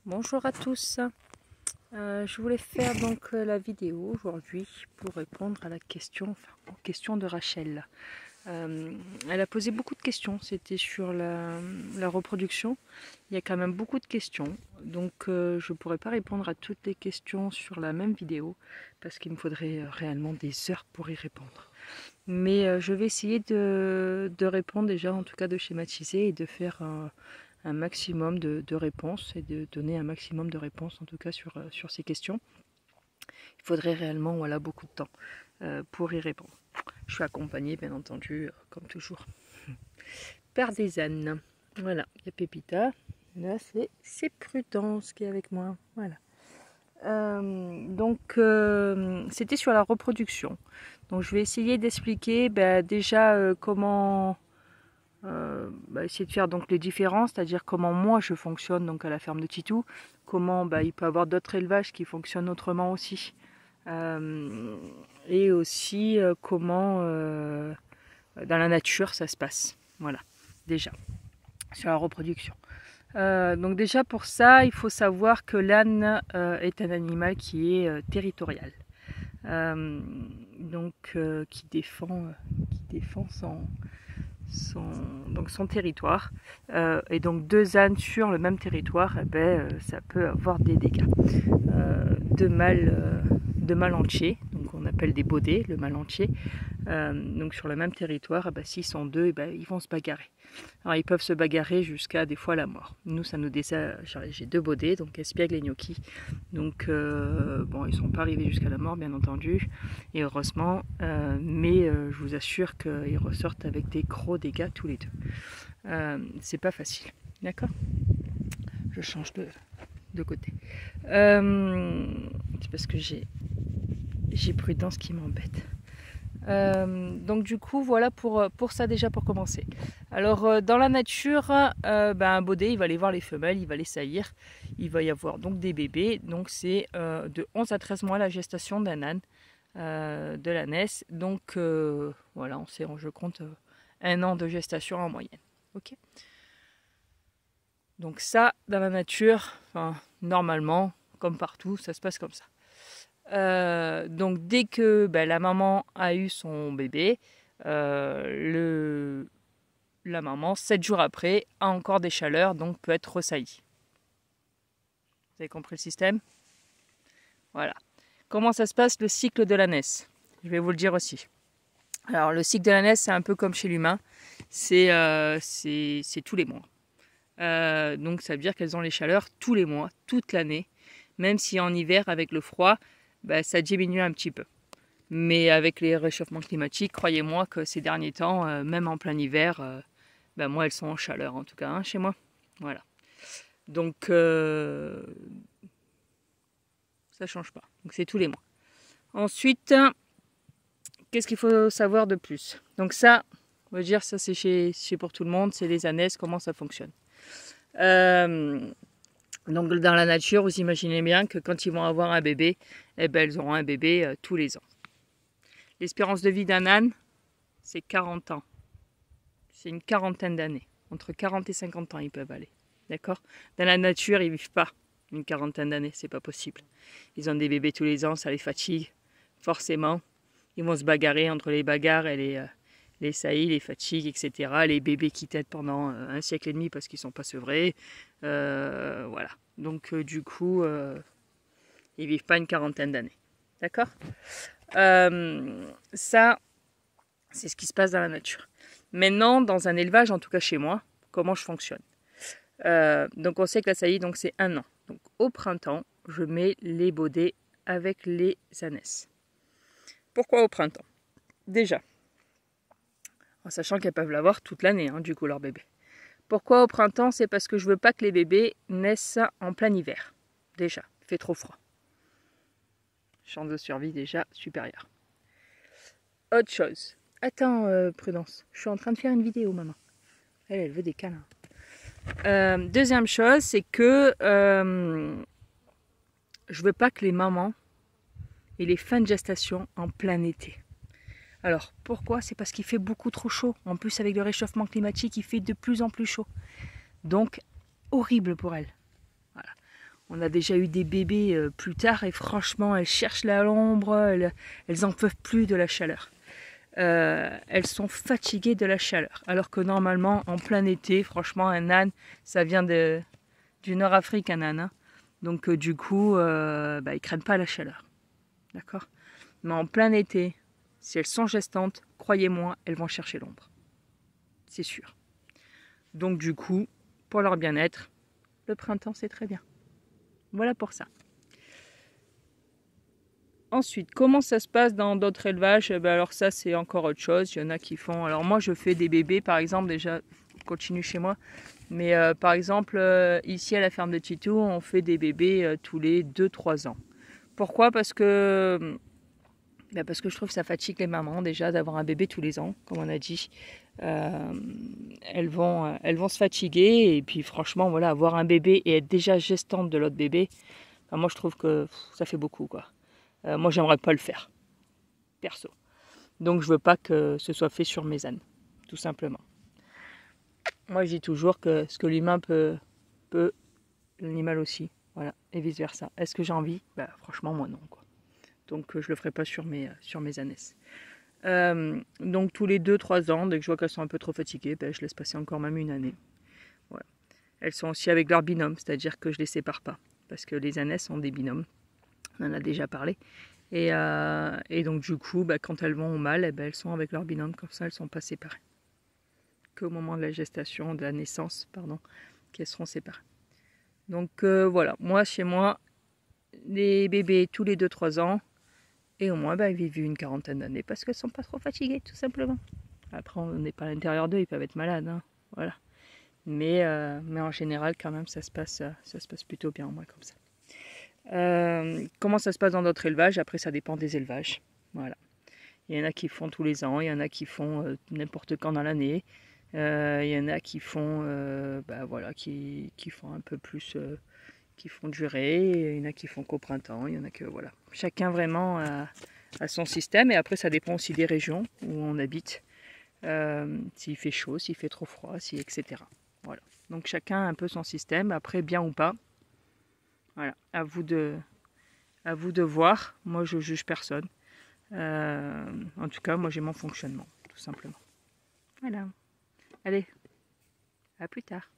Bonjour à tous. Je voulais faire donc la vidéo aujourd'hui pour répondre à la question, aux questions de Rachel. Elle a posé beaucoup de questions, c'était sur la reproduction. Il y a quand même beaucoup de questions, donc je ne pourrais pas répondre à toutes les questions sur la même vidéo parce qu'il me faudrait réellement des heures pour y répondre. Mais je vais essayer de répondre déjà, en tout cas de schématiser et de faire un maximum de réponses et de donner un maximum de réponses en tout cas sur ces questions. Il faudrait réellement beaucoup de temps pour y répondre. Je suis accompagnée bien entendu, comme toujours, par des ânes. Voilà, il y a Pépita, là c'est Prudence qui est avec moi. Voilà. C'était sur la reproduction. Donc je vais essayer d'expliquer déjà comment essayer de faire donc les différences, c'est-à-dire comment moi je fonctionne donc à la ferme de Titou, comment il peut y avoir d'autres élevages qui fonctionnent autrement aussi, et aussi comment dans la nature ça se passe. Voilà, déjà sur la reproduction. Donc déjà pour ça, il faut savoir que l'âne est un animal qui est territorial, qui défend son territoire, et donc deux ânes sur le même territoire, ça peut avoir des dégâts. Deux mâles entiers, donc on appelle des baudets, le mâle entier, donc sur le même territoire, s'ils sont deux, ils vont se bagarrer. Alors ils peuvent se bagarrer jusqu'à des fois la mort. Nous ça nous j'ai deux baudets, donc espiègle et gnocchi. Donc ils sont pas arrivés jusqu'à la mort bien entendu, et heureusement, mais je vous assure qu'ils ressortent avec des gros dégâts tous les deux. C'est pas facile, d'accord? Je change de côté. C'est parce que j'ai Prudence qui m'embête. Donc du coup voilà pour ça déjà pour commencer. Alors dans la nature, un baudet il va aller voir les femelles, il va les saillir, il va y avoir donc des bébés, donc c'est de 11 à 13 mois la gestation d'un âne, de l'ânesse, donc voilà, je compte 1 an de gestation en moyenne. Ok. Donc ça dans la nature, normalement comme partout ça se passe comme ça. Donc dès que la maman a eu son bébé, la maman 7 jours après a encore des chaleurs, donc peut être ressaillie. Vous avez compris le système? Voilà. Comment ça se passe le cycle de l'ânesse? Je vais vous le dire aussi. Alors le cycle de l'ânesse c'est un peu comme chez l'humain, c'est tous les mois. Donc ça veut dire qu'elles ont les chaleurs tous les mois, toute l'année, même si en hiver avec le froid, ça diminue un petit peu. Mais avec les réchauffements climatiques, croyez-moi que ces derniers temps, même en plein hiver, moi elles sont en chaleur en tout cas, chez moi. Voilà. Donc ça change pas. Donc c'est tous les mois. Ensuite, qu'est-ce qu'il faut savoir de plus? Donc ça, on va dire ça c'est pour tout le monde, c'est les ânesses, comment ça fonctionne. Donc dans la nature, vous imaginez bien que quand ils vont avoir un bébé, elles auront un bébé tous les ans. L'espérance de vie d'un âne, c'est 40 ans. C'est une quarantaine d'années. Entre 40 et 50 ans, ils peuvent aller. D'accord? Dans la nature, ils ne vivent pas une quarantaine d'années. C'est pas possible. Ils ont des bébés tous les ans, ça les fatigue. Forcément. Ils vont se bagarrer entre les bagarres et les saillies, les fatigues, etc. Les bébés qui têtent pendant 1 siècle et demi parce qu'ils ne sont pas sevrés. Voilà. Donc du coup, ils ne vivent pas une quarantaine d'années. D'accord? Ça, c'est ce qui se passe dans la nature. Maintenant, dans un élevage, en tout cas chez moi, comment je fonctionne? Donc on sait que la saillie, c'est 1 an. Donc au printemps, je mets les baudets avec les ânesses. Pourquoi au printemps? Déjà, en sachant qu'elles peuvent l'avoir toute l'année, du coup, leur bébé. Pourquoi au printemps? C'est parce que je veux pas que les bébés naissent en plein hiver. Déjà, il fait trop froid. Chance de survie déjà supérieure. Autre chose. Attends, Prudence, je suis en train de faire une vidéo, maman. Elle veut des câlins. Deuxième chose, c'est que je veux pas que les mamans aient les fins de gestation en plein été. Alors, pourquoi? C'est parce qu'il fait beaucoup trop chaud. En plus, avec le réchauffement climatique, il fait de plus en plus chaud. Donc, horrible pour elles. Voilà. On a déjà eu des bébés plus tard et franchement, elles cherchent l'ombre, elles en peuvent plus de la chaleur. Elles sont fatiguées de la chaleur. Alors que normalement, en plein été, franchement, un âne, ça vient du Nord-Afrique, un âne. Hein. Donc du coup, ils craignent pas la chaleur. D'accord? Mais en plein été, si elles sont gestantes, croyez-moi, elles vont chercher l'ombre. C'est sûr. Donc du coup, pour leur bien-être, le printemps, c'est très bien. Voilà pour ça. Ensuite, comment ça se passe dans d'autres élevages? Alors ça, c'est encore autre chose. Il y en a qui font... Alors moi, je fais des bébés, par exemple, déjà, je continue chez moi. Mais par exemple, ici, à la ferme de Titou, on fait des bébés tous les 2-3 ans. Pourquoi? Parce que je trouve que ça fatigue les mamans, déjà, d'avoir un bébé tous les ans, comme on a dit. Elles vont se fatiguer. Et puis, franchement, voilà, avoir un bébé et être déjà gestante de l'autre bébé, moi, je trouve que ça fait beaucoup, quoi. Moi, j'aimerais pas le faire, perso. Donc, je veux pas que ce soit fait sur mes ânes, tout simplement. Moi, je dis toujours que ce que l'humain peut l'animal aussi, voilà, et vice versa. Est-ce que j'ai envie? Franchement, moi non, quoi. Donc, je le ferai pas sur mes ânesses. Donc, tous les 2-3 ans, dès que je vois qu'elles sont un peu trop fatiguées, je laisse passer encore même une année. Voilà. Elles sont aussi avec leur binôme, c'est-à-dire que je les sépare pas, parce que les ânesses ont des binômes. On en a déjà parlé. Et donc du coup, quand elles vont au mâle, elles sont avec leur binôme, comme ça elles ne sont pas séparées. Qu'au moment de la gestation, de la naissance, pardon, qu'elles seront séparées. Donc voilà, moi chez moi, les bébés tous les 2-3 ans, et au moins ils vivent une quarantaine d'années parce qu'elles ne sont pas trop fatiguées, tout simplement. Après, on n'est pas à l'intérieur d'eux, ils peuvent être malades, hein, voilà. Mais en général, quand même, ça se passe plutôt bien, au moins comme ça. Comment ça se passe dans d'autres élevages? Après, ça dépend des élevages. Voilà. Il y en a qui font tous les ans, il y en a qui font n'importe quand dans l'année. Il y en a qui font, qui font un peu plus, qui font durer. Il y en a qui font qu'au printemps. Il y en a que voilà. Chacun vraiment a son système. Et après, ça dépend aussi des régions où on habite. S'il fait chaud, s'il fait trop froid, etc. Voilà. Donc chacun a un peu son système. Après, bien ou pas. Voilà, à vous de voir. Moi, je juge personne. En tout cas, moi, j'ai mon fonctionnement, tout simplement. Voilà. Allez, à plus tard.